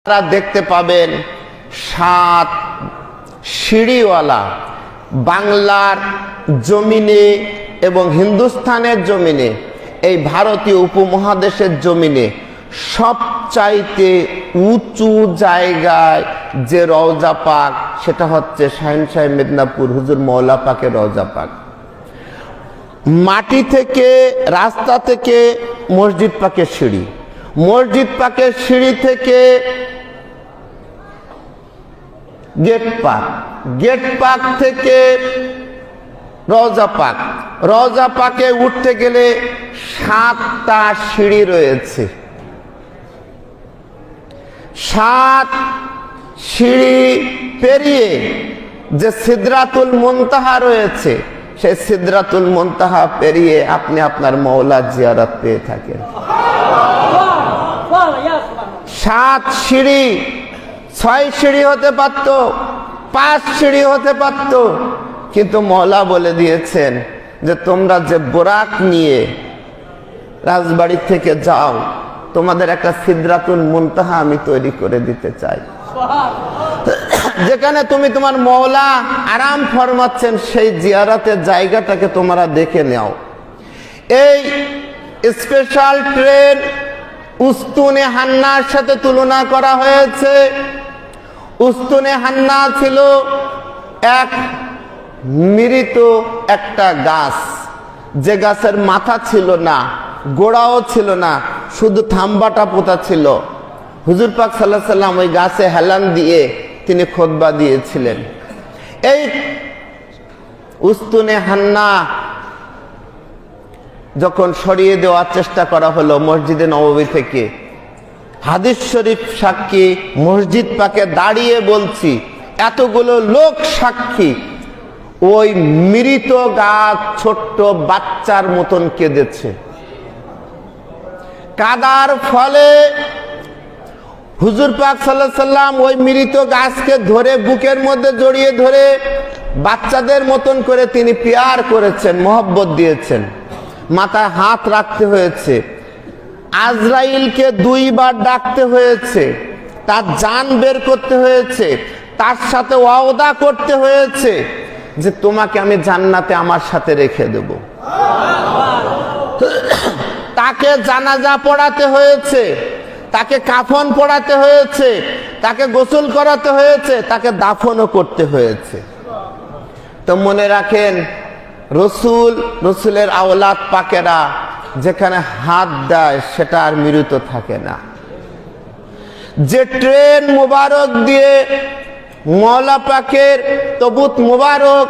আপনারা দেখতে পাবেন 7 সিঁড়িওয়ালা বাংলার জমিনে এবং হিন্দুস্তানের জমিনে, এই ভারতীয় উপমহাদেশের জমিনে সবচাইতে উঁচু জায়গায় যে রওজা পাক, সেটা হচ্ছে শাহিনশাহ মেদিনীপুর হুজুর মওলা পাকের রওজা পাক। মাটি থেকে, রাস্তা থেকে মসজিদ পাকের সিঁড়ি, মসজিদ পাকের সিঁড়ি থেকে গেট পাক, গেট পাক থেকে রওজা পাক, রওজা পাকে উঠতে গেলে 7টা সিঁড়ি রয়েছে। 7 সিঁড়ি পেরিয়ে যে সিদরাতুল মুনতাহা রয়েছে, সেই সিদরাতুল মুনতাহা পেরিয়ে আপনি আপনার মওলা জিয়ারত পেয়ে থাকেন। 7 সিঁড়ি, 6 সিঁড়ি হতে পারত, 5 সিঁড়ি হতে পারত, কিন্তু মওলা বলে দিয়েছেন যে তোমরা যে বোরাক নিয়ে রাজবাড়ি থেকে যাও, তোমাদের একটা সিদরাতুল মুনতাহা আমি তৈরি করে দিতে চাই, যেখানে তুমি তোমার মওলা আরাম ফরমাচ্ছেন, সেই জিয়ারতের জায়গাটাকে তোমরা দেখে নাও। এই স্পেশাল ট্রেন উস্তুনে হান্নার সাথে তুলনা করা হয়েছে। উস্তুনে হান্না ছিল এক মৃত একটা গাছ, যে গাছের মাথা ছিল না, গোড়াও ছিল না, শুধু থাম্বাটা পোতা ছিল। হুজুর পাক সাল্লাল্লাহু আলাইহি সাল্লাম ওই গাছে হেলান দিয়ে তিনি খুতবা দিয়েছিলেন। এই উস্তুনে হান্না যখন সরিয়ে দেওয়ার চেষ্টা করা হলো মসজিদে নববী থেকে, হাদিস শরীফ সাক্ষী, মসজিদ পাকে দাঁড়িয়ে বলছি, এতগুলো লোক সাক্ষী, ওই মৃত গাছ ছোট্ট বাচ্চার মতন কেঁদেছে। কাদার ফলে হুজুর পাক সাল্লাল্লাহু আলাইহি সাল্লাম ওই মৃত গাছকে ধরে বুকের মধ্যে জড়িয়ে ধরে বাচ্চাদের মতন করে তিনি পিয়ার করেছেন, মহব্বত দিয়েছেন। মাথায় হাত রাখতে হয়েছে, আজরাইলকে 2 বার ডাকতে হয়েছে, তার জান বের করতে হয়েছে, তার সাথে ওয়াদা করতে হয়েছে যে তোমাকে আমি জান্নাতে আমার সাথে রেখে দেব। তাকে জানাজা পড়াতে হয়েছে, তাকে কাফন পড়াতে হয়েছে, তাকে গোসল করাতে হয়েছে, তাকে দাফনও করতে হয়েছে। তো মনে রাখেন, রসুলের আওলাদ পাকেরা যেখানে হাত দেয় সেটা আর মৃত থাকে না। যে ট্রেন মুবারক দিয়ে মওলা পাকের তবুত মুবারক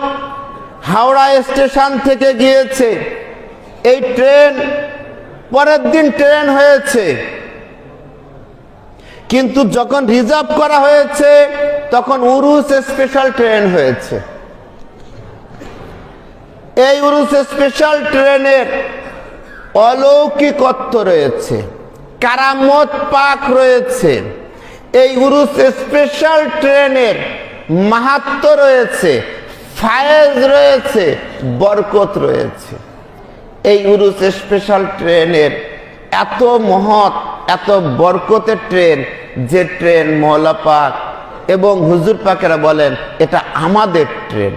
হাওড়া স্টেশন থেকে গিয়েছে, এই ট্রেন পরের দিন ট্রেন হয়েছে, কিন্তু যখন রিজার্ভ করা হয়েছে তখন উরুস স্পেশাল ট্রেন হয়েছে। এই উরুস স্পেশাল ট্রেনের অলৌকিকত্ব রয়েছে, কারামত পাক রয়েছে। এই উরুস স্পেশাল ট্রেনের মাহাত্ম্য রয়েছে, ফায়েজ রয়েছে, বরকত রয়েছে। এই উরুস স্পেশাল ট্রেনের এত মহৎ, এত বরকতের ট্রেন, যে ট্রেন মওলা পাক এবং হুজুর পাকেরা বলেন এটা আমাদের ট্রেন।